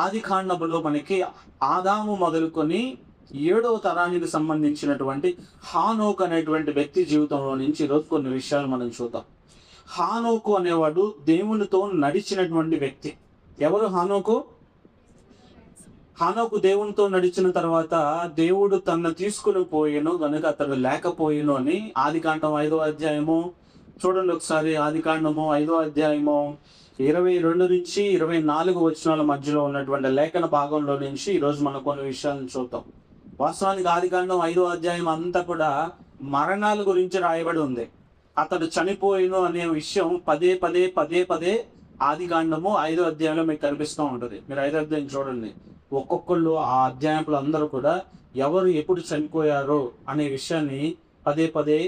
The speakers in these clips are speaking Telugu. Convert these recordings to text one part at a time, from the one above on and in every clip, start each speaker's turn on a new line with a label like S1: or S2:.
S1: ఆది కాండములో మనకి ఆదాము మొదలుకొని 7వ తరానికి సంబంధించినటువంటి హానోకు అనేటువంటి వ్యక్తి జీవితంలో నుంచి ఈరోజు కొన్ని విషయాలు మనం చూద్దాం. హానోకు అనేవాడు దేవునితో నడిచినటువంటి వ్యక్తి. ఎవరు హానోకు? హానోకు దేవునితో నడిచిన తర్వాత దేవుడు తనను తీసుకుని పోయేను కనుక అతడు లేకపోయేను అని ఆదికాండం 5వ అధ్యాయము చూడండి ఒకసారి. ఆదికాండము 5వ అధ్యాయము 22 నుంచి 24 వచనాల మధ్యలో ఉన్నటువంటి లేఖన భాగంలో నుంచి ఈరోజు మనం కొన్ని విషయాలను చూద్దాం. వాస్తవానికి ఆదికాండం 5వ అధ్యాయం అంతా కూడా మరణాల గురించి రాయబడి ఉంది. అతడు చనిపోయిను అనే విషయం పదే పదే పదే పదే ఆదికాండము 5వ అధ్యాయంలో మీకు కనిపిస్తూ ఉంటుంది. మీరు 5వ అధ్యాయం చూడండి. ఒక్కొక్కళ్ళు ఆ అధ్యాయంలో అందరూ కూడా ఎవరు ఎప్పుడు చనిపోయారో అనే విషయాన్ని పదే పదే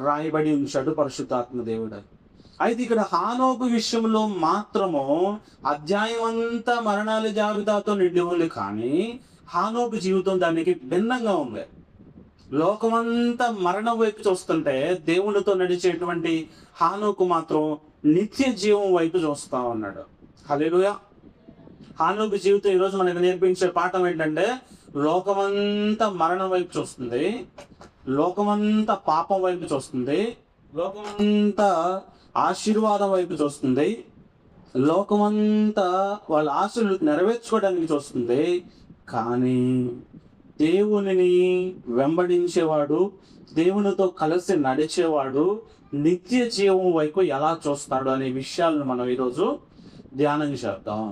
S1: రాయబడి ఉంచాడు పరిశుద్ధాత్మ దేవుడు. అయితే ఇక్కడ హానోకు విషయంలో మాత్రము అధ్యాయం అంతా మరణాల జాబితాతో నిండి ఉంది, కానీ హానోకు జీవితం దానికి భిన్నంగా ఉంది. లోకమంతా మరణం వైపు చూస్తుంటే దేవునితో నడిచేటువంటి హానోకు మాత్రం నిత్య జీవం వైపు చూస్తా ఉన్నాడు. హల్లెలూయా. హానోకు జీవితం ఈరోజు మనకు నేర్పించే పాఠం ఏంటంటే, లోకమంతా మరణం వైపు చూస్తుంది, లోకమంతా పాపం వైపు చూస్తుంది, లోకమంతా ఆశీర్వాదం వైపు చూస్తుంది, లోకమంతా వాళ్ళ ఆశలు నెరవేర్చుకోవడానికి చూస్తుంది. కానీ దేవునిని వెంబడించేవాడు, దేవునితో కలిసి నడిచేవాడు నిత్య జీవం వైపు ఎలా చూస్తాడు అనే విషయాలను మనం ఈరోజు ధ్యానం చేద్దాం.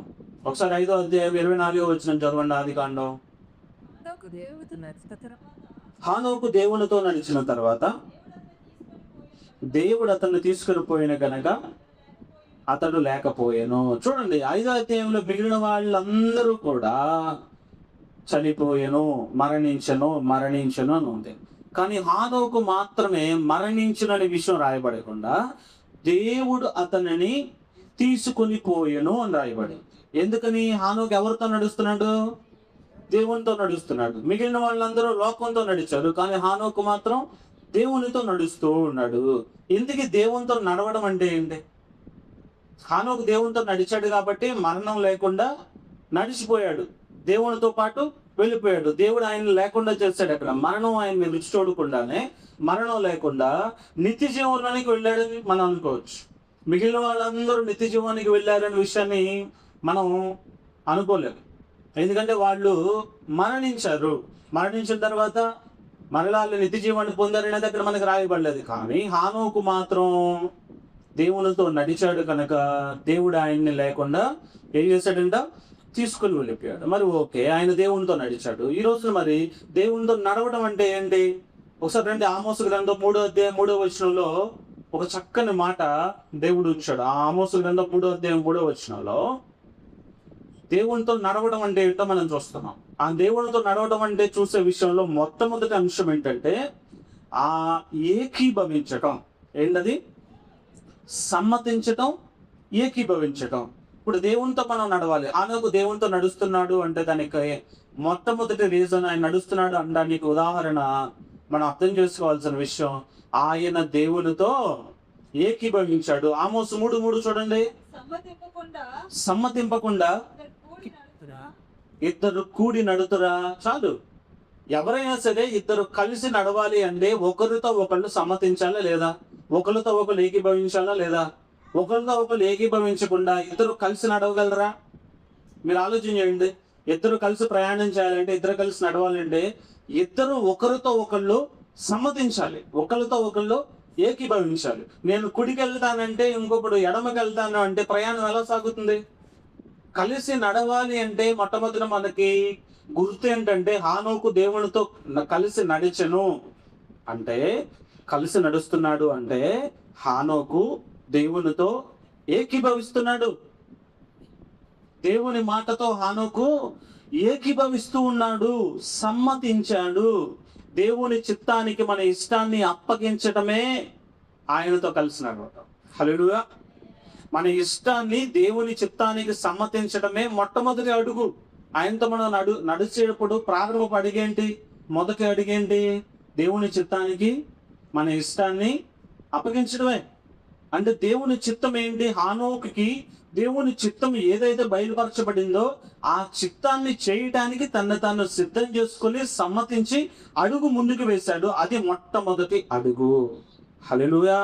S1: ఒకసారి 5వ అధ్యాయం 24వ వచనం చదవండి. ఆదికాండం. హానోకు దేవునితో నడిచిన తర్వాత దేవుడు అతన్ని తీసుకుని పోయిన గనక అతడు లేకపోయాను. చూడండి, 5వ అధ్యాయంలో మిగిలిన వాళ్ళందరూ కూడా చనిపోయాను, మరణించను అని ఉంది. కానీ హానోకు మాత్రమే మరణించుననే విషయం రాయబడకుండా దేవుడు అతనిని తీసుకుని పోయెను అని రాయబడి. ఎందుకని? హానోకు ఎవరితో నడుస్తున్నాడు? దేవునితో నడుస్తున్నాడు. మిగిలిన వాళ్ళందరూ లోకంతో నడిచారు, కానీ హానోకు మాత్రం దేవునితో నడుస్తూ ఉన్నాడు. ఇందుకే దేవునితో నడవడం అంటే ఏంటి? హానోకు దేవునితో నడిచాడు కాబట్టి మరణం లేకుండా నడిచిపోయాడు, దేవునితో పాటు వెళ్ళిపోయాడు. దేవుడు ఆయన లేకుండా చేశాడు. అక్కడ మరణం ఆయన్ని రుచి చూడకుండానే, మరణం లేకుండా నిత్య జీవనానికి వెళ్ళాడని మనం అనుకోవచ్చు. మిగిలిన వాళ్ళందరూ నిత్య జీవానికి వెళ్ళారనే విషయాన్ని మనం అనుకోలేము. ఎందుకంటే వాళ్ళు మరణించారు. మరణించిన తర్వాత మరలా నిత్య జీవాన్ని పొందారనేది అక్కడ మనకు రాయబడలేదు. కానీ హానోకు మాత్రం దేవునితో నడిచాడు కనుక దేవుడు ఆయన్ని లేకుండా ఏం చేశాడంట? తీసుకుని వెళ్ళిపోయాడు. మరి ఓకే, ఆయన దేవునితో నడిచాడు. ఈ రోజున మరి దేవునితో నడవడం అంటే ఏంటి? ఒకసారి రండి, ఆమోసు గ్రంథం 3వ అధ్యాయం 3వ వచనంలో ఒక చక్కని మాట దేవుడు ఉంచాడు. ఆ ఆమోసు గ్రంథం 3వ అధ్యాయం 3వ వచనంలో దేవునితో నడవడం అంటే ఏంటో మనం చూస్తున్నాం. ఆ దేవునితో నడవడం అంటే చూసే విషయంలో మొట్టమొదటి అంశం ఏంటంటే ఆ ఏకీభవించటం. ఏంటది? సమ్మతించటం, ఏకీభవించటం. ఇప్పుడు దేవునితో మనం నడవాలి. హానోకు దేవునితో నడుస్తున్నాడు అంటే దానికి మొట్టమొదటి రీజన్, ఆయన నడుస్తున్నాడు అనడానికి ఉదాహరణ మనం అర్థం చేసుకోవాల్సిన విషయం, ఆయన దేవునితో ఏకీభవించాడు. ఆమోసు 3:3 చూడండి. సమ్మతింపకుండా ఇద్దరు కూడి నడుతురా. చాలు. ఎవరైనా సరే ఇద్దరు కలిసి నడవాలి అంటే ఒకరితో ఒకళ్ళు సమ్మతించాలా లేదా? ఒకరితో ఒకరు ఏకీభవించాలా లేదా? ఒకరితో ఒకరు ఏకీభవించకుండా ఇద్దరు కలిసి నడవగలరా? మీరు ఆలోచన చేయండి. ఇద్దరు కలిసి ప్రయాణం చేయాలంటే, ఇద్దరు కలిసి నడవాలంటే ఇద్దరు ఒకరితో ఒకళ్ళు సమ్మతించాలి, ఒకరితో ఒకళ్ళు ఏకీభవించాలి. నేను కుడికి వెళ్తానంటే ఇంకొకడు ఎడమకి వెళ్తాను అంటే ప్రయాణం ఎలా సాగుతుంది? కలిసి నడవాలి అంటే మొట్టమొదటి మనకి గుర్తు ఏంటంటే, హానోకు దేవునితో కలిసి నడిచెను అంటే, కలిసి నడుస్తున్నాడు అంటే హానోకు దేవునితో ఏకీభవిస్తున్నాడు. దేవుని మాటతో హానోకు ఏకీభవిస్తూ ఉన్నాడు, సమ్మతించాడు. దేవుని చిత్తానికి మన ఇష్టాన్ని అప్పగించటమే ఆయనతో కలిసి నడవటం. హల్లెలూయా. మన ఇష్టాన్ని దేవుని చిత్తానికి సమ్మతించడమే మొట్టమొదటి అడుగు. ఆయనతో మనం నడిచేటప్పుడు ప్రారంభపు అడిగేంటి? మొదటి అడిగేంటి? దేవుని చిత్తానికి మన ఇష్టాన్ని అప్పగించడమే. అంటే దేవుని చిత్తం ఏంటి? హానోకుకి దేవుని చిత్తం ఏదైతే బయలుపరచబడిందో ఆ చిత్తాన్ని చేయటానికి తను తాను సిద్ధం చేసుకొని సమ్మతించి అడుగు ముందుకు వేశాడు. అది మొట్టమొదటి అడుగు. హల్లెలూయా.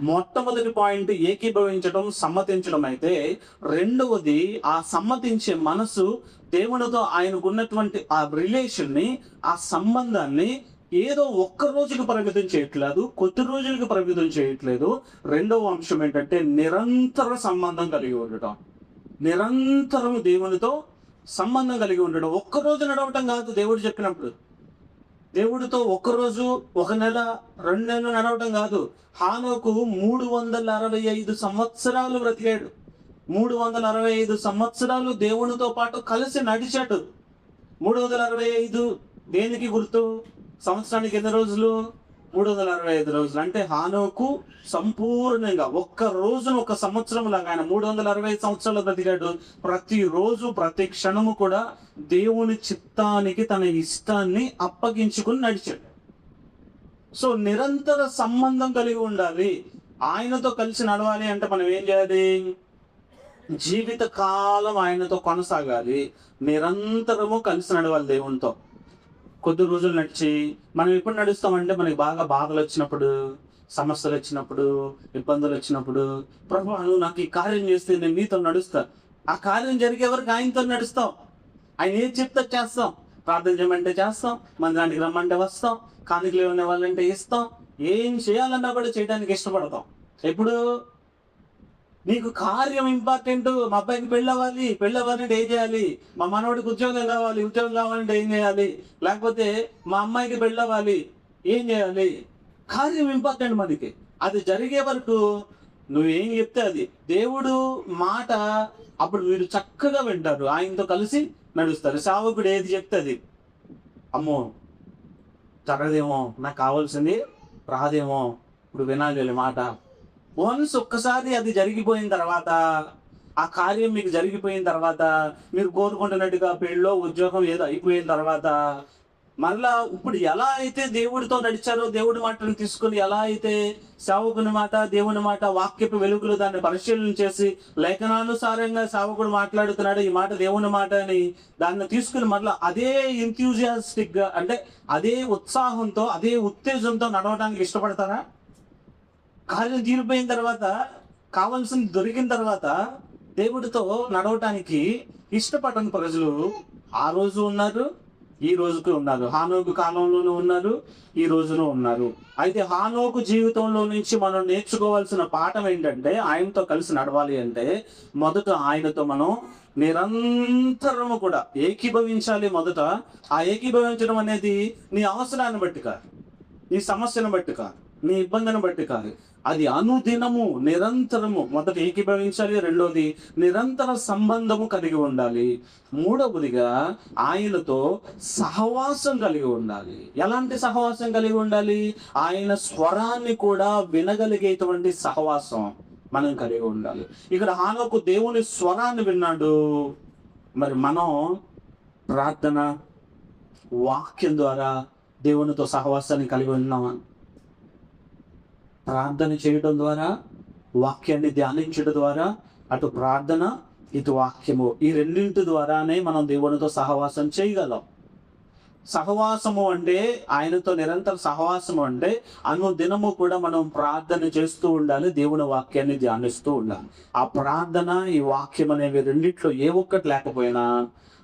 S1: మొట్టమొదటి పాయింట్ ఏకీభవించడం, సమ్మతించడం అయితే, రెండవది ఆ సమ్మతించే మనసు దేవునితో ఆయనకున్నటువంటి ఆ రిలేషన్ని, ఆ సంబంధాన్ని ఏదో ఒక్క రోజుకి పరిమితం చేయట్లేదు, కొద్ది రోజులకి పరిమితం చేయట్లేదు. రెండవ అంశం ఏంటంటే నిరంతర సంబంధం కలిగి ఉండటం. నిరంతరం దేవునితో సంబంధం కలిగి ఉండడం. ఒక్క రోజు నడవటం కాదు. దేవుడు చెప్పినప్పుడు దేవుడితో ఒక్కరోజు, ఒక నెల, 2 నెలలు నడవటం కాదు. హానోకు 365 సంవత్సరాలు బ్రతికాడు. 365 సంవత్సరాలు దేవునితో పాటు కలిసి నడిచాడు. 365 దేనికి గుర్తు? సంవత్సరానికి ఎన్ని రోజులు? 365 రోజులు. అంటే హానోకు సంపూర్ణంగా ఒక్క రోజును ఒక సంవత్సరం లాగా ఆయన 365 సంవత్సరాలు బ్రతికాడు. ప్రతి రోజు ప్రతి క్షణము కూడా దేవుని చిత్తానికి తన ఇష్టాన్ని అప్పగించుకుని నడిచాడు. సో నిరంతర సంబంధం కలిగి ఉండాలి. ఆయనతో కలిసి నడవాలి అంటే మనం ఏం చేయాలి? జీవిత కాలం ఆయనతో కొనసాగాలి. నిరంతరము కలిసి నడవాలి దేవునితో. కొద్ది రోజులు నడిచి మనం ఎప్పుడు నడుస్తామంటే మనకి బాగా బాధలు వచ్చినప్పుడు, సమస్యలు వచ్చినప్పుడు, ఇబ్బందులు వచ్చినప్పుడు, ప్రభువా నువ్వు నాకు ఈ కార్యం చేస్తే నేను నీతో నడుస్తా. ఆ కార్యం జరిగే వరకు ఆయనతో నడుస్తాం. ఆయన ఏం చెప్తే చేస్తాం. ప్రార్థన చేయమంటే చేస్తాం, మందిరానికి రమ్మంటే వస్తాం, కానుకలు ఏమనే వాళ్ళంటే ఇస్తాం. ఏం చేయాలన్నా కూడా చేయడానికి ఇష్టపడతాం. ఎప్పుడు నీకు కార్యం ఇంపార్టెంట్. మా అబ్బాయికి పెళ్ళి అవ్వాలంటే ఏం చేయాలి? మా మనవాడికి ఉద్యోగం కావాలంటే ఏం చేయాలి? లేకపోతే మా అమ్మాయికి పెళ్ళి అవ్వాలి, ఏం చేయాలి? కార్యం ఇంపార్టెంట్ మనకి. అది జరిగే వరకు నువ్వేం చెప్తే అది. దేవుడు మాట అప్పుడు మీరు చక్కగా వింటారు, ఆయనతో కలిసి నడుస్తారు. సేవకుడు ఏది చెప్తే అది, అమ్మో జరగదేమో, నాకు కావాల్సింది రాదేమో, ఇప్పుడు వినాలి మాట. వన్స్ ఒక్కసారి అది జరిగిపోయిన తర్వాత, ఆ కార్యం మీకు జరిగిపోయిన తర్వాత, మీరు కోరుకుంటున్నట్టుగా పెళ్ళో ఉద్యోగం ఏదో అయిపోయిన తర్వాత, మరలా ఇప్పుడు ఎలా అయితే దేవుడితో నడిచారో, దేవుడి మాటను తీసుకుని ఎలా అయితే సేవకుని మాట, దేవుని మాట, వాక్యపు వెలుగులు దాన్ని పరిశీలన చేసి లేఖనానుసారంగా సేవకుడు మాట్లాడుతున్నాడు, ఈ మాట దేవుని మాట అని దాన్ని తీసుకుని మరలా అదే ఎంథ్యూజియాస్టిక్ గా, అంటే అదే ఉత్సాహంతో, అదే ఉత్తేజంతో నడవడానికి ఇష్టపడతారా? కార్యం తీరిపోయిన తర్వాత, కావాల్సింది దొరికిన తర్వాత దేవుడితో నడవటానికి ఇష్టపడని ప్రజలు ఆ రోజు ఉన్నారు, ఈ రోజుకు ఉన్నారు. హానోకు కాలంలోనూ ఉన్నారు, ఈ రోజులో ఉన్నారు. అయితే హానోకు జీవితంలో నుంచి మనం నేర్చుకోవాల్సిన పాఠం ఏంటంటే, ఆయనతో కలిసి నడవాలి అంటే మొదట ఆయనతో మనం నిరంతరము కూడా ఏకీభవించాలి. మొదట ఆ ఏకీభవించడం అనేది నీ అవసరాన్ని బట్టి కాదు, నీ సమస్యను బట్టి కాదు, నీ ఇబ్బందిని బట్టి కాదు. అది అనుదినము నిరంతరము మొదట ఏకీభవించాలి. రెండోది నిరంతర సంబంధము కలిగి ఉండాలి. మూడవదిగా ఆయనతో సహవాసం కలిగి ఉండాలి. ఎలాంటి సహవాసం కలిగి ఉండాలి? ఆయన స్వరాన్ని కూడా వినగలిగేటువంటి సహవాసం మనం కలిగి ఉండాలి. ఇక్కడ హానోకు దేవుని స్వరాన్ని విన్నాడు. మరి మనం ప్రార్థన, వాక్యం ద్వారా దేవునితో సహవాసాన్ని కలిగి ఉన్నామా? ప్రార్థన చేయడం ద్వారా, వాక్యాన్ని ధ్యానించడం ద్వారా, అటు ప్రార్థన ఇటు వాక్యము, ఈ రెండింటి ద్వారానే మనం దేవునితో సహవాసం చేయగలం. సహవాసము అంటే, ఆయనతో నిరంతర సహవాసము అంటే అనుదినము కూడా మనం ప్రార్థన చేస్తూ ఉండాలి, దేవుని వాక్యాన్ని ధ్యానిస్తూ ఉండాలి. ఆ ప్రార్థన, ఈ వాక్యం అనేవి రెండిట్లో ఏ ఒక్కటి లేకపోయినా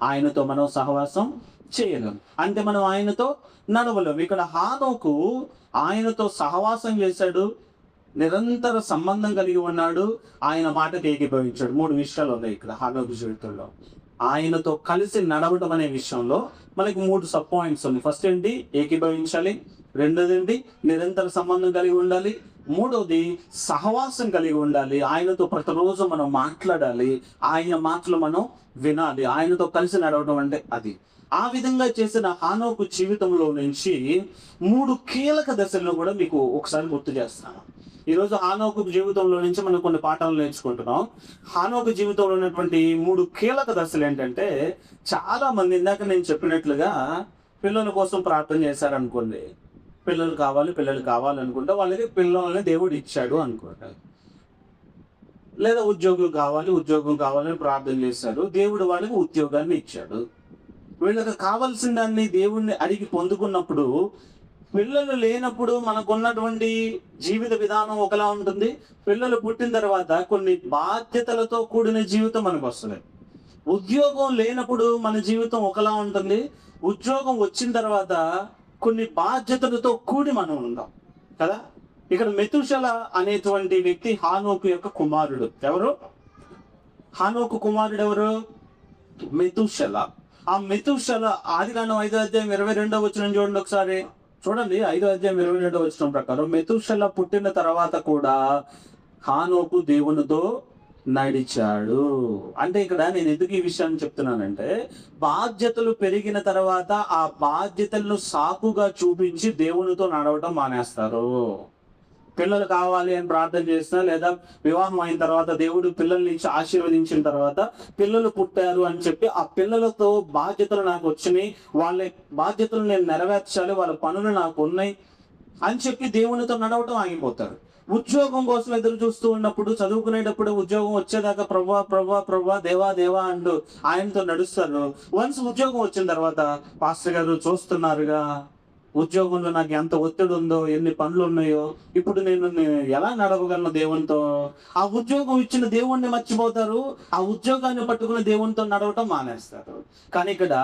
S1: ఆయనతో మనం సహవాసం చేయలేం. అంటే మనం ఆయనతో నడవలేం. ఇక్కడ హానోకు ఆయనతో సహవాసం చేశాడు, నిరంతర సంబంధం కలిగి ఉన్నాడు, ఆయన మాటకి ఏకీభవించాడు. 3 విషయాలు ఉన్నాయి ఇక్కడ హానోకు జీవితంలో. ఆయనతో కలిసి నడవడం అనే విషయంలో మనకి 3 సబ్ పాయింట్స్ ఉన్నాయి. ఫస్ట్ ఏంటి? ఏకీభవించాలి. రెండోది ఏంటి? నిరంతర సంబంధం కలిగి ఉండాలి. మూడోది సహవాసం కలిగి ఉండాలి. ఆయనతో ప్రతిరోజు మనం మాట్లాడాలి, ఆయన మాటలు మనం వినాలి. ఆయనతో కలిసి నడవడం అంటే అది. ఆ విధంగా చేసిన హానోకు జీవితంలో నుంచి 3 కీలక దశలను కూడా మీకు ఒకసారి గుర్తు చేస్తాను. ఈరోజు హానోకు జీవితంలో నుంచి మనం కొన్ని పాఠాలు నేర్చుకుంటున్నాం. హానోకు జీవితంలో ఉన్నటువంటి 3 కీలక దశలు ఏంటంటే, చాలా మంది ఇందాక నేను చెప్పినట్లుగా పిల్లల కోసం ప్రార్థన చేశారనుకోండి, పిల్లలు కావాలనుకుంటే వాళ్ళకి పిల్లల్ని దేవుడు ఇచ్చాడు అనుకుంటారు. లేదా ఉద్యోగం కావాలని ప్రార్థన చేశారు. దేవుడు వాళ్ళకి ఉద్యోగాన్ని ఇచ్చాడు. వీళ్ళకి కావాల్సిన దాన్ని దేవుణ్ణి అడిగి పొందుకున్నప్పుడు, పిల్లలు లేనప్పుడు మనకున్నటువంటి జీవిత విధానం ఒకలా ఉంటుంది. పిల్లలు పుట్టిన తర్వాత కొన్ని బాధ్యతలతో కూడిన జీవితం మనకు వస్తుంది. ఉద్యోగం లేనప్పుడు మన జీవితం ఒకలా ఉంటుంది. ఉద్యోగం వచ్చిన తర్వాత కొన్ని బాధ్యతలతో కూడి మనం ఉంటాం కదా. ఇక్కడ మెతుషల అనేటువంటి వ్యక్తి హానోకు యొక్క కుమారుడు. ఎవరు? హానోకు కుమారుడు ఎవరు? మెతుషల. ఆ మెతుషల ఆదికాండం 5:22 చూడండి ఒకసారి. చూడండి 5:22 ప్రకారం మెతుషల పుట్టిన తర్వాత కూడా హానోకు దేవునితో నడిచాడు. అంటే ఇక్కడ నేను ఎందుకు ఈ విషయాన్ని చెప్తున్నానంటే, బాధ్యతలు పెరిగిన తర్వాత ఆ బాధ్యతలను సాకుగా చూపించి దేవునితో నడవటం మానేస్తారు. పిల్లలు కావాలి అని ప్రార్థన చేసినా, లేదా వివాహం అయిన తర్వాత దేవుడు పిల్లల్ని ఇచ్చి ఆశీర్వదించిన తర్వాత పిల్లలు పుట్టారు అని చెప్పి ఆ పిల్లలతో బాధ్యతలు నాకు వచ్చినాయి, వాళ్ళ బాధ్యతలు నేను నెరవేర్చాలి, వాళ్ళ పనులు నాకు ఉన్నాయి అని చెప్పి దేవునితో నడవటం ఆగిపోతారు. ఉద్యోగం కోసం ఎదురు చూస్తూ ఉన్నప్పుడు, చదువుకునేటప్పుడు ఉద్యోగం వచ్చేదాకా ప్రభా దేవా అంటూ ఆయనతో నడుస్తారు. వన్స్ ఉద్యోగం వచ్చిన తర్వాత, పాస్టర్ గారు చూస్తున్నారుగా ఉద్యోగంలో నాకు ఎంత ఒత్తిడి ఉందో, ఎన్ని పనులు ఉన్నాయో, ఇప్పుడు నేను ఎలా నడవగలను దేవునితో? ఆ ఉద్యోగం ఇచ్చిన దేవుణ్ణి మర్చిపోతారు. ఆ ఉద్యోగాన్ని పట్టుకుని దేవునితో నడవటం మానేస్తారు. కానీ ఇక్కడ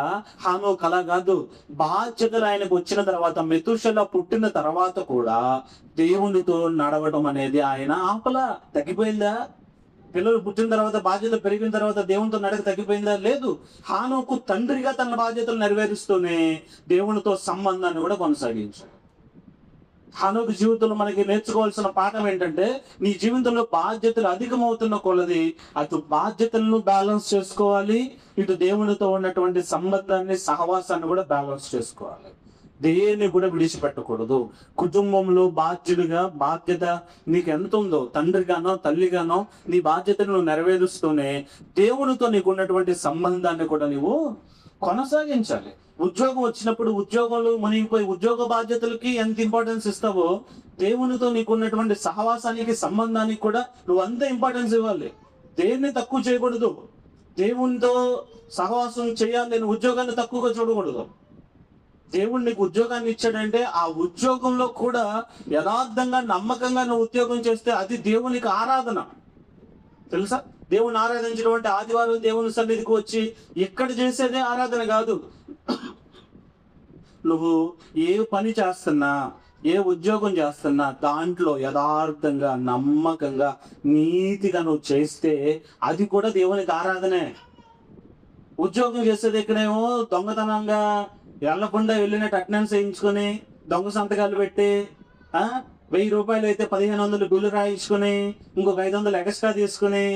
S1: హానోకు అలా కాదు. బాధ్యతలు ఆయనకు వచ్చిన తర్వాత, మెతుషల పుట్టిన తర్వాత కూడా దేవునితో నడవటం అనేది ఆయన ఆపలా. తగ్గిపోయిందా? పిల్లలు పుట్టిన తర్వాత, బాధ్యతలు పెరిగిన తర్వాత దేవునితో నడక తగ్గిపోయిందా? లేదు. హానోకు తండ్రిగా తన బాధ్యతలు నెరవేరుస్తూనే దేవునితో సంబంధాన్ని కూడా కొనసాగించాడు. హానోకు జీవితంలో మనకి నేర్చుకోవాల్సిన పాఠం ఏంటంటే, నీ జీవితంలో బాధ్యతలు అధికమవుతున్న కొలది అటు బాధ్యతలను బ్యాలెన్స్ చేసుకోవాలి, ఇటు దేవునితో ఉన్నటువంటి సంబంధాన్ని, సహవాసాన్ని కూడా బ్యాలెన్స్ చేసుకోవాలి. దేన్ని కూడా విడిచిపెట్టకూడదు. కుటుంబంలో బాధ్యత నీకు ఎంత ఉందో, తండ్రిగానో తల్లిగానో నీ బాధ్యతను నువ్వు నెరవేరుస్తూనే దేవునితో నీకు ఉన్నటువంటి సంబంధాన్ని కూడా నువ్వు కొనసాగించాలి. ఉద్యోగం వచ్చినప్పుడు ఉద్యోగంలో మునిగిపోయి ఉద్యోగ బాధ్యతలకి ఎంత ఇంపార్టెన్స్ ఇస్తావో, దేవునితో నీకు ఉన్నటువంటి సహవాసానికి, సంబంధానికి కూడా నువ్వు అంత ఇంపార్టెన్స్ ఇవ్వాలి. దేన్ని తక్కువ చేయకూడదు. దేవునితో సహవాసం చేయాలి, నేను ఉద్యోగాన్ని తక్కువగా చూడకూడదు. దేవుడు నీకు ఉద్యోగాన్ని ఇచ్చాడంటే ఆ ఉద్యోగంలో కూడా యథార్థంగా, నమ్మకంగా నువ్వు ఉద్యోగం చేస్తే అది దేవునికి ఆరాధన. తెలుసా? దేవుని ఆరాధించడం అంటే ఆదివారం దేవుని సన్నిధికి వచ్చి ఇక్కడ చేసేదే ఆరాధన కాదు. నువ్వు ఏ పని చేస్తున్నా, ఏ ఉద్యోగం చేస్తున్నా దాంట్లో యథార్థంగా, నమ్మకంగా, నీతిగా నువ్వు చేస్తే అది కూడా దేవునికి ఆరాధనే. ఉద్యోగం చేసేది ఇక్కడేమో దొంగతనంగా ఎల్లకుండా వెళ్ళినట్టు అటెండెన్స్ వేయించుకొని, దొంగ సంతకాలు పెట్టి, 1000 రూపాయలు అయితే 1500 బిల్లు రాయించుకొని, ఇంకొక 500 ఎక్స్ట్రా తీసుకుని,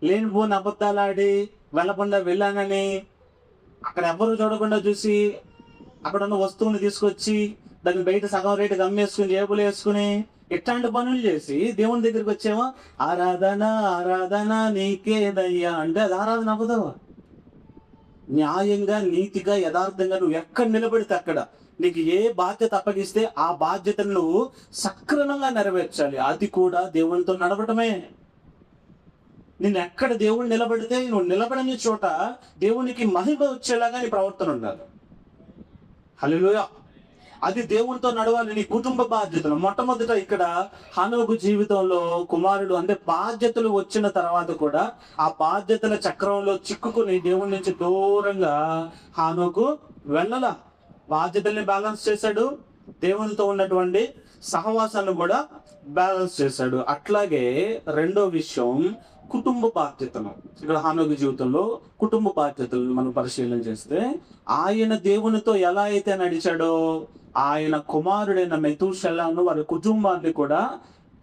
S1: లేనిపోని అబద్ధాలు ఆడి వెళ్ళకుండా వెళ్ళానని అక్కడ ఎవరు చూడకుండా చూసి అక్కడ ఉన్న వస్తువుని తీసుకొచ్చి దాన్ని బయట సగం రేటుకి అమ్మేసుకుని, జేబులు వేసుకుని, ఇట్లాంటి పనులు చేసి దేవుని దగ్గరికి వచ్చేమో ఆరాధన నీకేదయ్యా అంటే అది ఆరాధన అవ్వదు. న్యాయంగా, నీతిగా, యథార్థంగా నువ్వు ఎక్కడ నిలబడితే అక్కడ నీకు ఏ బాధ్యత అప్పగిస్తే ఆ బాధ్యతను నువ్వు సక్రమంగా నెరవేర్చాలి. అది కూడా దేవునితో నడవటమే. నేను ఎక్కడ దేవుడు నిలబడితే, నువ్వు నిలబడని చోట దేవునికి మహిమ వచ్చేలాగా నీ ప్రవర్తన ఉండాలి. హల్లెలూయా. అది దేవునితో నడవాలి. నీ కుటుంబ బాధ్యతలు మొట్టమొదట ఇక్కడ హానోకు జీవితంలో కుమారుడు అంటే బాధ్యతలు వచ్చిన తర్వాత కూడా ఆ బాధ్యతల చక్రంలో చిక్కుకుని దేవుని నుంచి దూరంగా హానోకు వెళ్ళలా. బాధ్యతల్ని బ్యాలెన్స్ చేశాడు, దేవునితో ఉన్నటువంటి సహవాసాన్ని కూడా బ్యాలెన్స్ చేశాడు. అట్లాగే రెండో విషయం, కుటుంబ బాధ్యతలు. ఇక్కడ హానోకు జీవితంలో కుటుంబ బాధ్యతలను మనం పరిశీలన చేస్తే, ఆయన దేవునితో ఎలా అయితే నడిచాడో ఆయన కుమారుడైన మెతూషెలను, వారి కుటుంబాన్ని కూడా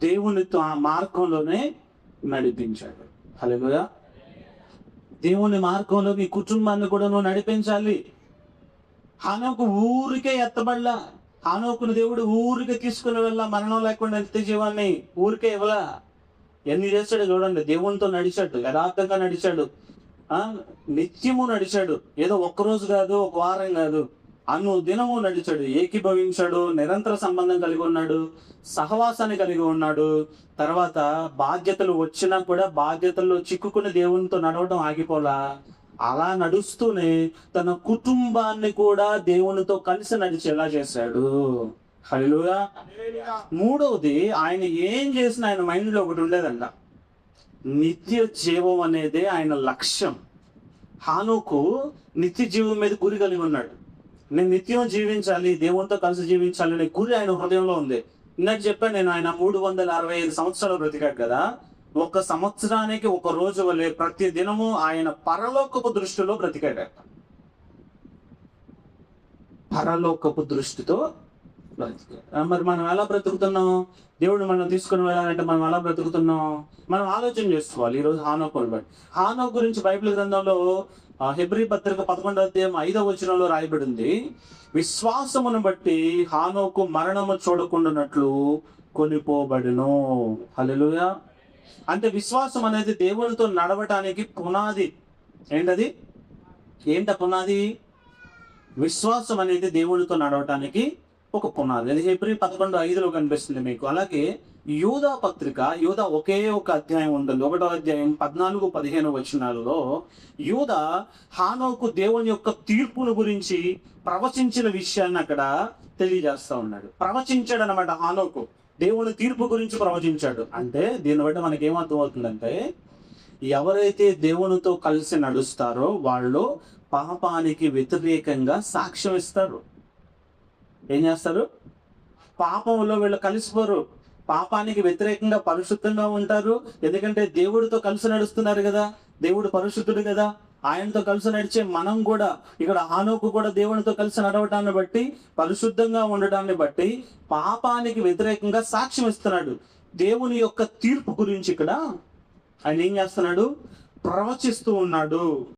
S1: దేవునితో ఆ మార్గంలోనే నడిపించాడు. హల్లెలూయా. దేవుని మార్గంలో మీ కుటుంబాన్ని కూడా నువ్వు నడిపించాలి. హానోకు ఊరికే ఎత్తబడలా. హానోకుని దేవుడు ఊరికే తీసుకుని వెళ్ళా, మరణం లేకుండా నిత్య జీవాన్ని ఊరికే ఇవ్వలా. ఎన్ని చేశాడు చూడండి. దేవునితో నడిచాడు, యథార్థంగా నడిచాడు, నిత్యము నడిచాడు. ఏదో ఒక్కరోజు కాదు, ఒక వారం కాదు, దినము నడిచాడు, ఏకీభవించాడు, నిరంతర సంబంధం కలిగి ఉన్నాడు, సహవాసాన్ని కలిగి ఉన్నాడు. తర్వాత బాధ్యతలు వచ్చినా కూడా బాధ్యతల్లో చిక్కుకుని దేవునితో నడవడం ఆగిపోలా. అలా నడుస్తూనే తన కుటుంబాన్ని కూడా దేవునితో కలిసి నడిచేలా చేశాడు. హల్లెలూయా. మూడవది, ఆయన ఏం చేసినా ఆయన మైండ్లో ఒకటి ఉండేదంట, నిత్య జీవం అనేదే ఆయన లక్ష్యం. హానోకు నిత్య జీవం మీద గురి కలిగి ఉన్నాడు. నేను నిత్యం జీవించాలి, దేవునితో కలిసి జీవించాలి అనే గురి ఆయన హృదయంలో ఉంది. ఇందాక చెప్పాను నేను, ఆయన 365 సంవత్సరాలు బ్రతికాడు కదా. ఒక సంవత్సరానికి ఒక రోజు వలె ప్రతి దినము ఆయన పరలోకపు దృష్టిలో బ్రతికాడు. పరలోకపు దృష్టితో బ్రతికాడు. మరి మనం ఎలా బ్రతుకుతున్నాం? దేవుడు మనం తీసుకుని వెళ్ళాలంటే మనం ఎలా బ్రతుకుతున్నాం? మనం ఆలోచన చేసుకోవాలి. ఈరోజు హానోకు బట్టి, హానోకు గురించి బైబిల్ గ్రంథంలో హెబ్రీ పత్రిక 11వ అధ్యాయం 5వ వచనంలో రాయబడింది, విశ్వాసమును బట్టి హానోకు మరణము చూడకుండానట్లు కొనిపోబడును. హల్లెలూయా. అంటే విశ్వాసం అనేది దేవునితో నడవటానికి పునాది. ఏంట పునాది? విశ్వాసం అనేది దేవునితో నడవటానికి ఒక పునాది. అది హెబ్రీ 11:5లో కనిపిస్తుంది మీకు. అలాగే యూదా పత్రిక, యూదా ఒకే ఒక అధ్యాయం ఉంటుంది, 1వ అధ్యాయం 14-15 వచనాలలో యూదా హానోకు దేవుని యొక్క తీర్పును గురించి ప్రవచించిన విషయాన్ని అక్కడ తెలియజేస్తా ఉన్నాడు. ప్రవచించాడు అనమాట. హానోకు దేవుని తీర్పు గురించి ప్రవచించాడు. అంటే దీన్ని బట్టి మనకి ఏమర్థం అవుతుందంటే, ఎవరైతే దేవునితో కలిసి నడుస్తారో వాళ్ళు పాపానికి వ్యతిరేకంగా సాక్ష్యం ఇస్తారు. ఏం చేస్తారు? పాపంలో వీళ్ళు కలిసిపోరు, పాపానికి వ్యతిరేకంగా పరిశుద్ధంగా ఉంటారు. ఎందుకంటే దేవుడితో కలిసి నడుస్తున్నారు కదా, దేవుడు పరిశుద్ధుడు కదా. ఆయనతో కలిసి నడిచే మనం కూడా, ఇక్కడ హానోకు కూడా దేవునితో కలిసి నడవటాన్ని బట్టి, పరిశుద్ధంగా ఉండటాన్ని బట్టి పాపానికి వ్యతిరేకంగా సాక్ష్యం ఇస్తున్నాడు. దేవుని యొక్క తీర్పు గురించి ఇక్కడ ఆయన ఏం చేస్తున్నాడు? ప్రవచిస్తూ ఉన్నాడు.